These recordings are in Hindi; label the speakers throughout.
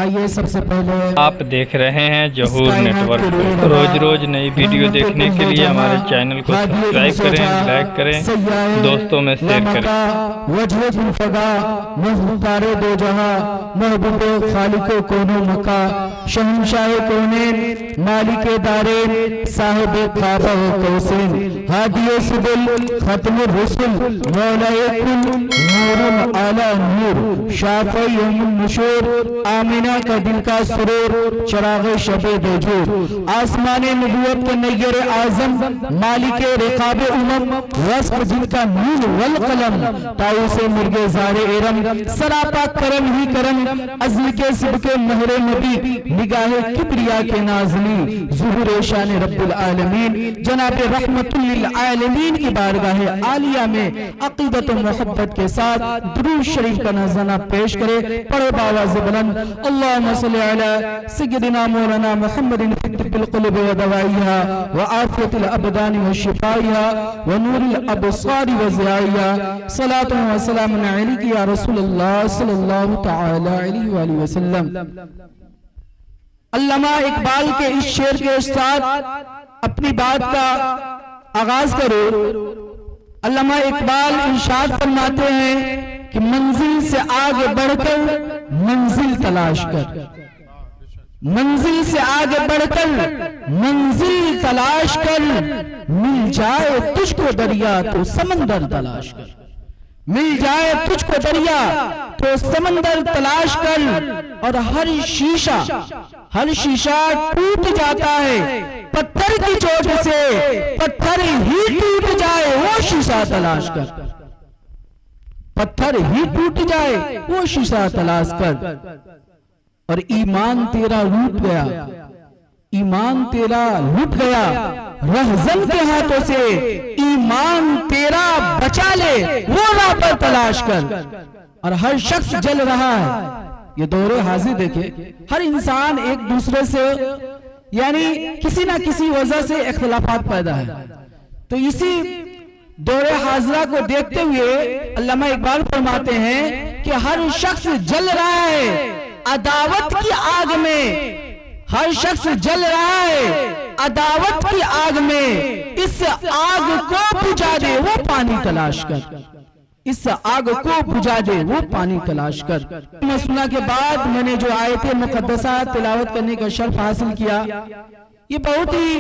Speaker 1: आइए सबसे पहले
Speaker 2: आप देख रहे हैं जहूर नेटवर्क। रोज रोज नई वीडियो देखने के लिए हमारे चैनल को सब्सक्राइब करें, लाइक करें, दोस्तों में शेयर करें।
Speaker 1: दो जहां महबूब खालिको कोनो मका शहंशाह कौनैन मालिके दारेन साहिब काबा कौसैन हादिए सुबुल खत्मुर रसूल मौलाए कुल नूरुन आला नूर शाफ़ी यौमुन नुशूर आमिना का दिल का सुरूर चराग़ शबे दुजूर आसमाने नबूवत के नय्यर आज़म मालिके रिक़ाब उमम वस्फ़ जिनका नून वल कलम ताऊसे मुर्गे ज़ारे इरम सरापा करम ही करम अज़्ल के सिबके महरे नबी निगाहे किब्रिया के नाज़नी ज़ुहूर शान रब्बुल आलमीन जनाब रहमतुल लिल आलमीन की बारगाह आलिया में अक़ीदत व मोहब्बत के साथ दुरूद शरीफ का नज़राना पेश करे। पढ़े बावाज़ बुलंद अल्लाहुम्मा सल्लि अला सय्यिदिना मौलाना मुहम्मदिन तिब्बिल क़ुलूब व दवाइहा व आफ़ियतिल अबदान व शिफ़ाइहा व नूरिल अबसार व ज़ियाइहा सलातु व सलामुन अलैका या रसूलल्लाह सल्लल्लाहु तआला अलैहि व आलिहि वसल्लम। अल्लामा इकबाल के इस शेर के साथ अपनी बात का आगाज करो। अल्लामा इकबाल इरशाद फरमाते हैं कि मंजिल से आगे बढ़कर मंजिल तलाश कर, मंजिल से आगे बढ़कर मंजिल तलाश कर, मिल जाए तुझको दरिया तो समंदर तलाश कर, मिल जाए तुझको दरिया तो समंदर तलाश कर। और हर शीशा टूट जाता है पत्थर की चोट से, पत्थर ही टूट जाए वो शीशा तलाश कर, पत्थर ही टूट जाए वो शीशा तलाश कर। और ईमान तेरा लूट गया, ईमान तेरा लूट गया रहज़न के हाथों से, ईमान तेरा बचा ले वो राह पर तलाश कर। और हर शख्स जल रहा है, ये दौरे हाजिर देखे, हर इंसान एक दूसरे से यानी किसी ना किसी वजह से इख्तिलाफात पैदा है। तो इसी दौरे हाजिरा को देखते हुए अल्लामा इकबाल फरमाते हैं कि हर शख्स जल रहा है अदावत की आग में, हर शख्स जल रहा है अदावत की आग में, इस आग को बुझा दे वो पानी तलाश कर, इस आग को बुझा दे वो पानी तलाश कर। सुना के बाद मैंने जो आयत मुक़द्दसा तिलावत करने का शर्फ हासिल किया, ये बहुत ही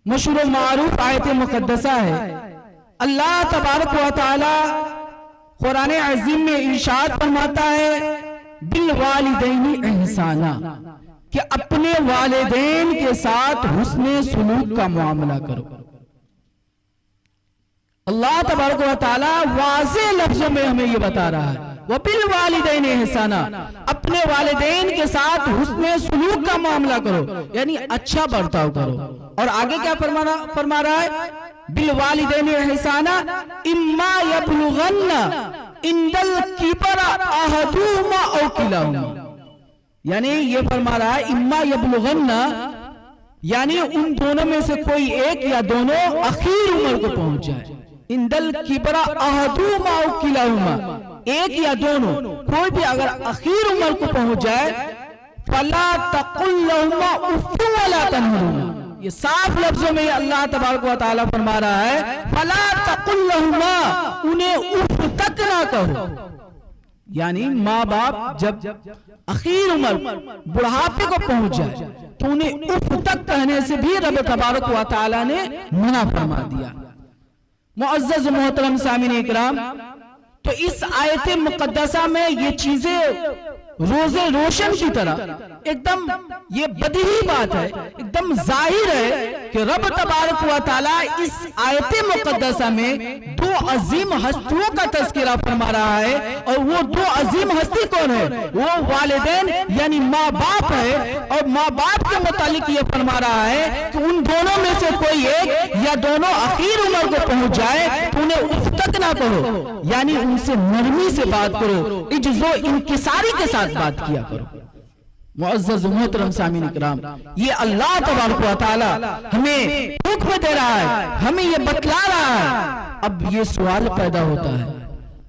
Speaker 1: मशहूर व मारूफ आयत मुक़द्दसा है। अल्लाह तबारक व तआला कुरान अज़ीम में इरशाद फरमाता है बिल वालिदैनि एहसाना, कि अपने वालिदैन के साथ हुस्ने सुलूक का मामला करो। अल्लाह तबारक व तआला वाज़ेह लफ्जों में हमें ये बता रहा है व बिल वालिदैन एहसाना, अपने वालिदैन के साथ हुस्ने सुलूक का मामला करो, यानी अच्छा बर्ताव करो। और आगे क्या फरमा रहा है बिल वालिदैन एहसाना इम्मा यबलुगन्ना इंदल किबर अहदुहुमा औ किलाहुमा, यानी ये फरमा रहा है इम्मा यबलुगन्ना, यानी उन दोनों में से कोई एक या दोनों अखीर उम्र को पहुंच जाए। इंदल किबरा अहदुहुमा औ किलाहुमा, एक या दोनों कोई भी अगर अखीर उम्र को पहुंच जाए, फला तकुल लहुमा उफ़्फ़िन वला तनहरुमा, ये साफ लफ्जों में अल्लाह तबारक व तआला फरमा रहा है फला तकुल लहुमा, उन्हें उफ तक ना कहो। यानी माँ बाप जब अखीर उम्र बुढ़ापे को पहुंच जाए तो उन्हें उफ तक कहने से भी रब तबारक व तआला ने मना फरमा दिया। मुअज़्ज़ज़ मोहतरम सामीन इकराम, तो इस आयत मुक़द्दसा में ये चीजें रोज़े रोशन की तरह एकदम ये बदीही बात है, एकदम जाहिर है कि रब तबारक व तआला इस आयत मुक़द्दसा में दो अजीम हस्तियों का तज़किरा फरमा रहा है। और वो दो अजीम हस्ती कौन है? वो वालिदैन यानी माँ बाप है। और माँ बाप के मुतालिक ये फरमा रहा है कि उन दोनों में से कोई एक या दोनों अखीर उम्र को पहुंच जाए तो उन्हें उफ तक ना कहो, यानी उनसे नरमी से बात करो, इज्जो इंकिसारी के साथ बात किया करो। मुअज़्ज़ज़ मोहतरम सामीन इकराम, ये अल्लाह तबारक व तआला हमें हुक्म दे रहा है, हमें ये बतला रहा है। अब ये सवाल पैदा होता है,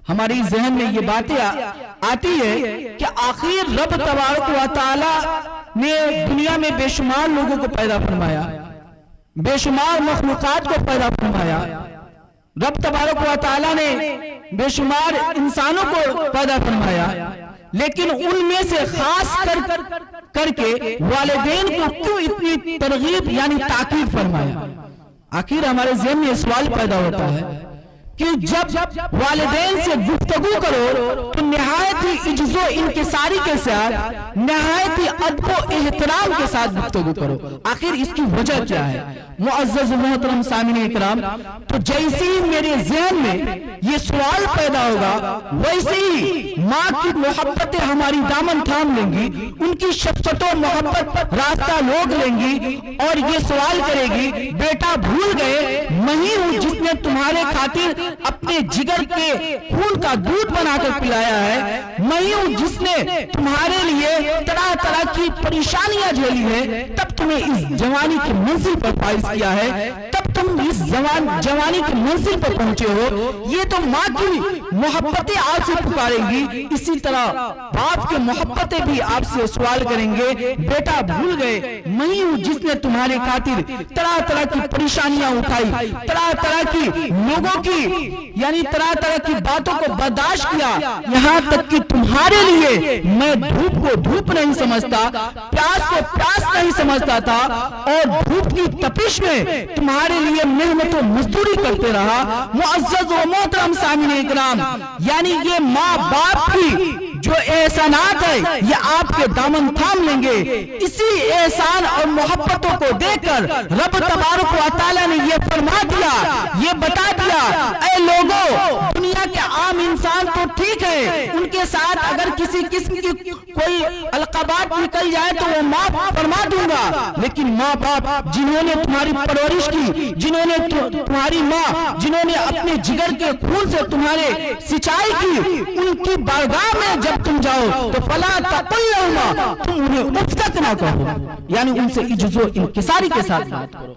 Speaker 1: हमारी जहन में ये बातें आती है कि आखिर रब तबारक व तआला ने दुनिया में बेशुमार लोगों को पैदा फरमाया, बेशुमार मखलूकात को पैदा फरमाया। रब तबारक व तआला ने बेशुमार इंसानों को पैदा फरमाया, लेकिन उनमें से खास करके वालिदैन को क्यों इतनी तरगीब यानी ताकीद फरमाया? आखिर हमारे ज़हन में सवाल पैदा होता है कि जब वालिदैन से गुफ्तगू करो तो निहायत ही इज्जो इनकिसारी के साथ, निहायत ही अदब एहतराम के साथ गुफ्तगू करो। आखिर इसकी वजह क्या है? मुअज़्ज़ज़ मोहतरम सामिने इकराम, तो जैसे ही मेरे ज़हन में ये सवाल पैदा होगा, वैसे ही माँ की मोहब्बतें हमारी दामन थाम लेंगी, उनकी शफ़क़त और मोहब्बत रास्ता रोक लेंगी और ये सवाल करेगी, बेटा भूल गए मैं ही हूँ जिसने तुम्हारे खातिर अपने जिगर के खून का दूध बनाकर पिलाया है, मैं ही हूँ जिसने तुम्हारे लिए तरह तरह की परेशानियां झेली है, तब तुम्हें इस जवानी की मंजिल पर फाइज किया है, तब तुम इस जवानी की मंजिल पर पहुंचे हो। ये तो माँ की मोहब्बतें आपसे पुकारेंगी, इसी तरह बाप की मोहब्बतें भी आपसे सवाल करेंगे, बेटा भूल गए मैं ही हूँ जिसने तुम्हारे खातिर तरह तरह की परेशानियां उठाई, तरह तरह की लोगों की यानी तरह तरह की बातों को बर्दाश्त किया, यहाँ तक कि तुम्हारे लिए मैं धूप को धूप नहीं समझता, प्यास को प्यास नहीं समझता था और धूप की तपिश में तुम्हारे लिए मेहनत और मजदूरी करते रहा। मुअज़्ज़ज़ व मोहतरम सामिने इकराम, यानी ये माँ बाप की जो एहसानात है ये आपके दामन थाम लेंगे। इसी एहसान और मोहब्बतों को देखकर रब तबारक व तआला ने ये फरमा दिया, ये बता दिया, ऐ लोगों, दुनिया के आम इंसान तो ठीक है, उनके साथ अगर किसी किस्म की कोई अलक़ाबात निकल जाए तो वो माफ फरमा दूंगा, लेकिन माँ बाप जिन्होंने तुम्हारी परवरिश की, जिन्होंने तुम्हारी माँ जिन्होंने अपने जिगर के खून से तुम्हारे सिंचाई की, उनकी बारगाह में जब तुम जाओ तो फला तक़ुल लहुमा, तुम उन्हें उफ तक ना कहो, यानी उनसे इज्जो इंकिसारी के साथ बात करो।